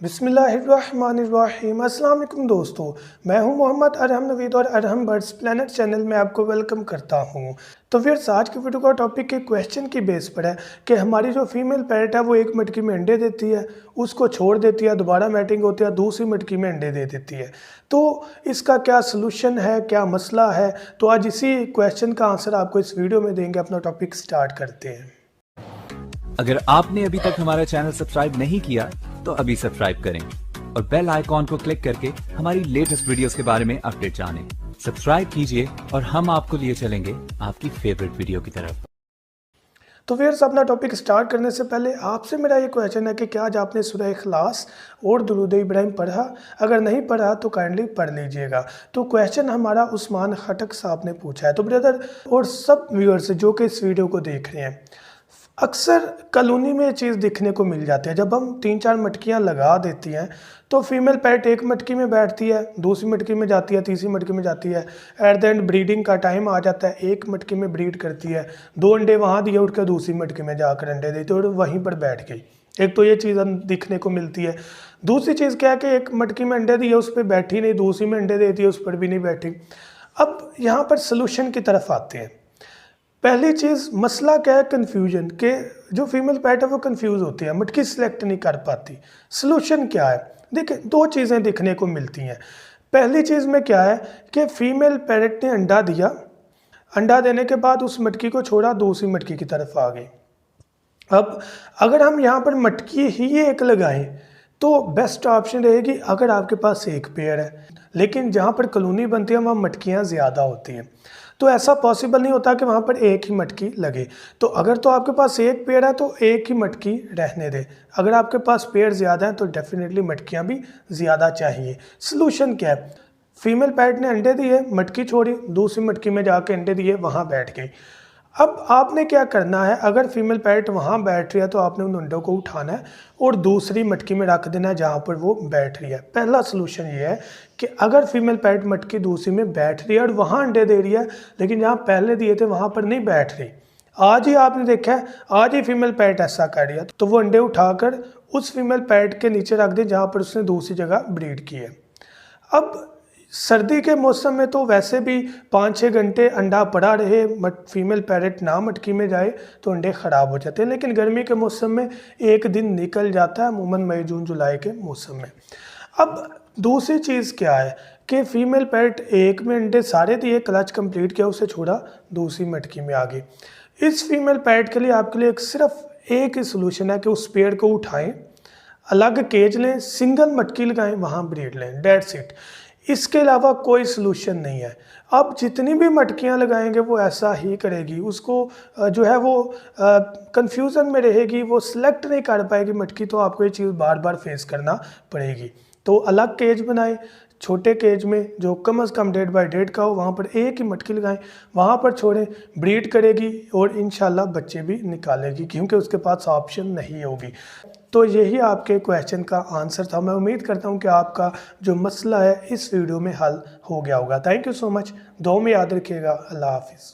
बिस्मिल्लाहिर्रहमानिर्रहीम। अस्सलाम वालेकुम दोस्तों, मैं हूं मोहम्मद अरहम नवीद और अरहम बर्ड्स प्लेनेट चैनल में आपको वेलकम करता हूं। तो फिर आज की वीडियो का टॉपिक के क्वेश्चन की बेस पर है कि हमारी जो फीमेल पैरट है वो एक मटकी में अंडे देती है, उसको छोड़ देती है, दोबारा मैटिंग होती है, दूसरी मटकी में अंडे दे देती है। तो इसका क्या सलूशन है, क्या मसला है, तो आज इसी क्वेश्चन का आंसर आपको इस वीडियो में देंगे। अपना टॉपिक स्टार्ट करते हैं। अगर आपने अभी तक हमारा चैनल सब्सक्राइब नहीं किया तो अभी सब्सक्राइब करें और बेल आइकॉन को क्लिक करके हमारी लेटेस्ट वीडियोस के बारे में अपडेट जानें। सब्सक्राइब कीजिए और हम आपको लिए चलेंगे आपकी फेवरेट वीडियो की तरफ। तो फिर अपना टॉपिक स्टार्ट करने से पहले आपसे मेरा ये क्वेश्चन है कि क्या आज आपने सूरह इखलास और दुरूद इब्राहिम पढ़ा? अगर नहीं पढ़ा तो काइंडली पढ़ लीजिएगा। तो क्वेश्चन हमारा उस्मान खटक साहब ने पूछा है। तो ब्रदर और सब व्यूअर्स जो कि इस वीडियो को देख रहे हैं, अक्सर कॉलोनी में ये चीज़ दिखने को मिल जाती है। जब हम 3-4 मटकियां लगा देती हैं तो फीमेल पैट एक मटकी में बैठती है, दूसरी मटकी में जाती है, तीसरी मटकी में जाती है। एट द एंड ब्रीडिंग का टाइम आ जाता है, एक मटकी में ब्रीड करती है, 2 अंडे वहाँ दिए, उठ कर दूसरी मटकी में जाकर अंडे देती है और वहीं पर बैठ गई। एक तो ये चीज़ दिखने को मिलती है। दूसरी चीज़ क्या है कि एक मटकी में अंडे दिए, उस पर बैठी नहीं, दूसरी में अंडे देती है, उस पर भी नहीं बैठी। अब यहाँ पर सलूशन की तरफ आते हैं। पहली चीज़ मसला क्या है? कन्फ्यूजन के जो फीमेल पैट है वो कंफ्यूज होती है, मटकी सिलेक्ट नहीं कर पाती। सलूशन क्या है? देखिए, 2 चीज़ें दिखने को मिलती हैं। पहली चीज़ में क्या है कि फीमेल पैरट ने अंडा दिया, अंडा देने के बाद उस मटकी को छोड़ा, दूसरी मटकी की तरफ आ गई। अब अगर हम यहाँ पर मटकी ही एक लगाएं तो बेस्ट ऑप्शन रहेगी अगर आपके पास एक पेयर है, लेकिन जहाँ पर कॉलोनी बनती है वहाँ मटकियाँ ज़्यादा होती हैं, तो ऐसा पॉसिबल नहीं होता कि वहाँ पर एक ही मटकी लगे। तो अगर तो आपके पास एक पेड़ है तो एक ही मटकी रहने दे। अगर आपके पास पेड़ ज़्यादा हैं तो डेफिनेटली मटकियाँ भी ज़्यादा चाहिए। सलूशन क्या है? फीमेल पैट ने अंडे दिए, मटकी छोड़ी, दूसरी मटकी में जाके अंडे दिए, वहाँ बैठ गई। अब आपने क्या करना है, अगर फीमेल पैट वहाँ बैठ रही है तो आपने उन अंडों को उठाना है और दूसरी मटकी में रख देना है जहाँ पर वो बैठ रही है। पहला सलूशन ये है कि अगर फीमेल पैट मटकी दूसरी में बैठ रही है और वहाँ अंडे दे रही है, लेकिन जहाँ पहले दिए थे वहाँ पर नहीं बैठ रही, आज ही आपने देखा है, आज ही फीमेल पैट ऐसा कर रही है, तो वो अंडे उठाकर उस फीमेल पैट के नीचे रख दे जहाँ पर उसने दूसरी जगह ब्रीड की है। अब सर्दी के मौसम में तो वैसे भी 5-6 घंटे अंडा पड़ा रहे, फीमेल पैरेट ना मटकी में जाए तो अंडे ख़राब हो जाते हैं, लेकिन गर्मी के मौसम में एक दिन निकल जाता है, अमूमन मई जून जुलाई के मौसम में। अब दूसरी चीज़ क्या है कि फ़ीमेल पैरेट एक में अंडे सारे दिए, क्लच कंप्लीट किया, उसे छोड़ा, दूसरी मटकी में आ गई। इस फीमेल पैरेट के लिए आपके लिए सिर्फ एक ही सोल्यूशन है कि उस पेड़ को उठाएँ, अलग केज लें, सिंगल मटकी लगाएँ, वहाँ ब्रीड लें, डेट्स इट। इसके अलावा कोई सलूशन नहीं है। आप जितनी भी मटकियां लगाएंगे वो ऐसा ही करेगी, उसको जो है वो कंफ्यूजन में रहेगी, वो सिलेक्ट नहीं कर पाएगी मटकी, तो आपको ये चीज़ बार बार फेस करना पड़ेगी। तो अलग केज बनाएं, छोटे केज में जो कम से कम 1.5 बाई 1.5 का हो, वहाँ पर एक ही मटकी लगाएं, वहाँ पर छोड़ें, ब्रीड करेगी और इंशाल्लाह बच्चे भी निकालेगी, क्योंकि उसके पास ऑप्शन नहीं होगी। तो यही आपके क्वेश्चन का आंसर था। मैं उम्मीद करता हूँ कि आपका जो मसला है इस वीडियो में हल हो गया होगा। Thank you so much. दुआ में याद रखिएगा। अल्लाह हाफिज़।